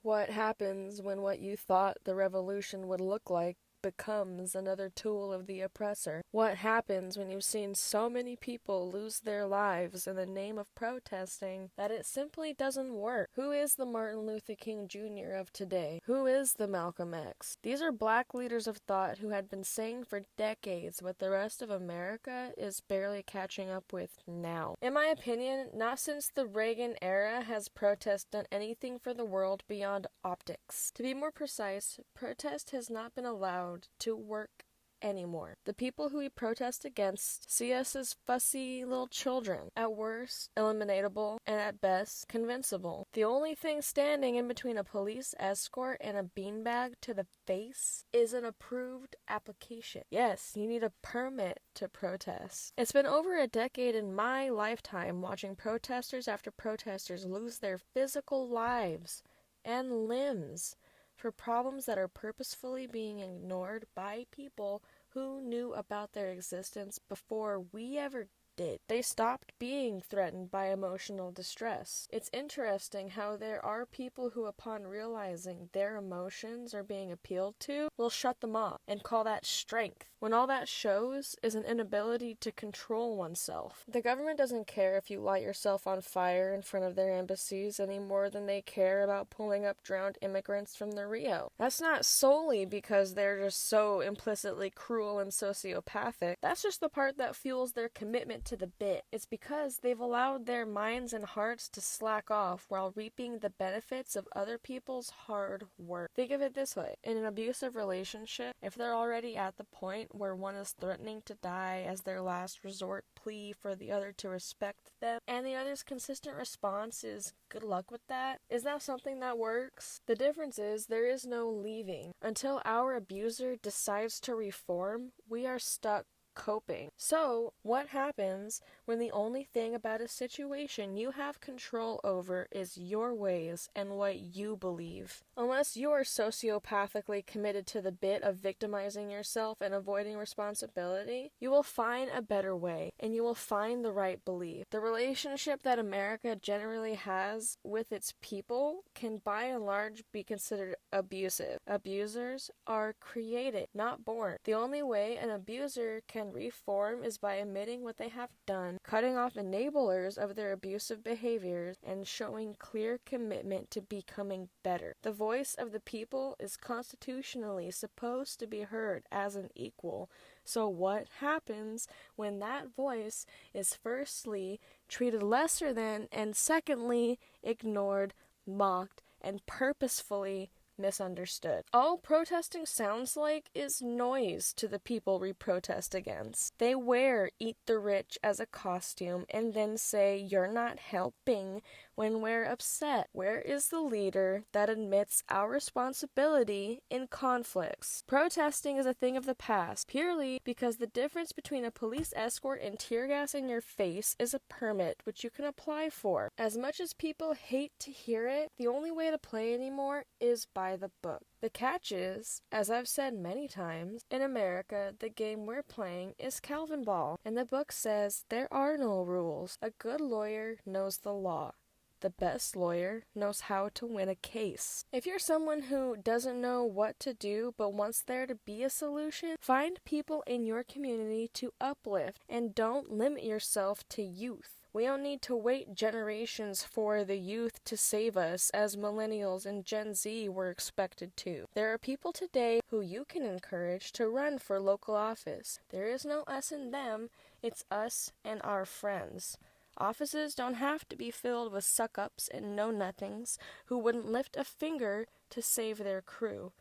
What happens when what you thought the revolution would look like becomes another tool of the oppressor? What happens when you've seen so many people lose their lives in the name of protesting that it simply doesn't work? Who is the Martin Luther King Jr. of today? Who is the Malcolm X? These are black leaders of thought who had been saying for decades what the rest of America is barely catching up with now. In my opinion, not since the Reagan era has protest done anything for the world beyond optics. To be more precise, protest has not been allowed to work anymore. The people who we protest against see us as fussy little children, at worst eliminatable, and at best convincible. The only thing standing in between a police escort and a beanbag to the face is an approved application. Yes, you need a permit to protest. It's been over a decade in my lifetime watching protesters after protesters lose their physical lives and limbs for problems that are purposefully being ignored by people who knew about their existence before we ever did. They stopped being threatened by emotional distress. It's interesting how there are people who, upon realizing their emotions are being appealed to, will shut them off and call that strength, when all that shows is an inability to control oneself. The government doesn't care if you light yourself on fire in front of their embassies any more than they care about pulling up drowned immigrants from the Rio. That's not solely because they're just so implicitly cruel and sociopathic. That's just the part that fuels their commitment to the bit. It's because they've allowed their minds and hearts to slack off while reaping the benefits of other people's hard work. Think of it this way. In an abusive relationship, if they're already at the point where one is threatening to die as their last resort plea for the other to respect them, and the other's consistent response is, "Good luck with that," is that something that works? The difference is there is no leaving. Until our abuser decides to reform, we are stuck coping. So, what happens when the only thing about a situation you have control over is your ways and what you believe? Unless you are sociopathically committed to the bit of victimizing yourself and avoiding responsibility, you will find a better way, and you will find the right belief. The relationship that America generally has with its people can by and large be considered abusive. Abusers are created, not born. The only way an abuser can reform is by admitting what they have done, cutting off enablers of their abusive behaviors, and showing clear commitment to becoming better. The voice of the people is constitutionally supposed to be heard as an equal. So what happens when that voice is firstly treated lesser than, and secondly ignored, mocked, and purposefully misunderstood? All protesting sounds like is noise to the people we protest against. They wear "Eat the Rich" as a costume and then say "you're not helping" when we're upset. Where is the leader that admits our responsibility in conflicts? Protesting is a thing of the past, purely because the difference between a police escort and tear gas in your face is a permit, which you can apply for. As much as people hate to hear it, the only way to play anymore is by the book. The catch is, as I've said many times, in America, the game we're playing is Calvinball, and the book says there are no rules. A good lawyer knows the law. The best lawyer knows how to win a case. If you're someone who doesn't know what to do but wants there to be a solution, find people in your community to uplift, and don't limit yourself to youth. We don't need to wait generations for the youth to save us as millennials and Gen Z were expected to. There are people today who you can encourage to run for local office. There is no us and them, it's us and our friends. Offices don't have to be filled with suck-ups and know-nothings who wouldn't lift a finger to save their crew.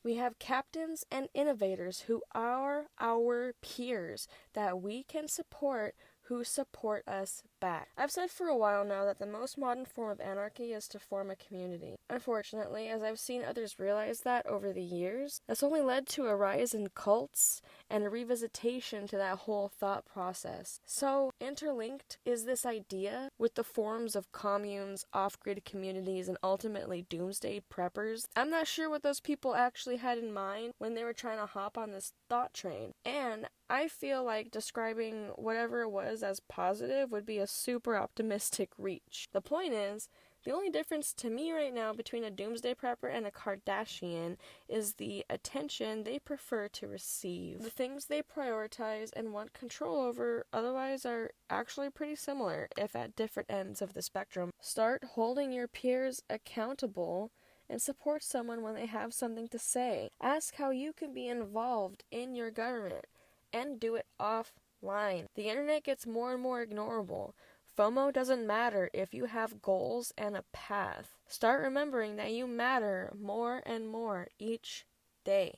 We have captains and innovators who are our peers that we can support, who support us back. I've said for a while now that the most modern form of anarchy is to form a community. Unfortunately, as I've seen others realize that over the years, that's only led to a rise in cults and a revisitation to that whole thought process. So, interlinked is this idea with the forms of communes, off-grid communities, and ultimately doomsday preppers. I'm not sure what those people actually had in mind when they were trying to hop on this thought train. And I feel like describing whatever it was as positive would be a super optimistic reach. The point is, The only difference to me right now between a doomsday prepper and a Kardashian is the attention they prefer to receive. The things they prioritize and want control over otherwise are actually pretty similar, if at different ends of the spectrum. Start holding your peers accountable and support someone when they have something to say. Ask how you can be involved in your government, and do it offline. The internet gets more and more ignorable. FOMO doesn't matter if you have goals and a path. Start remembering that you matter more and more each day.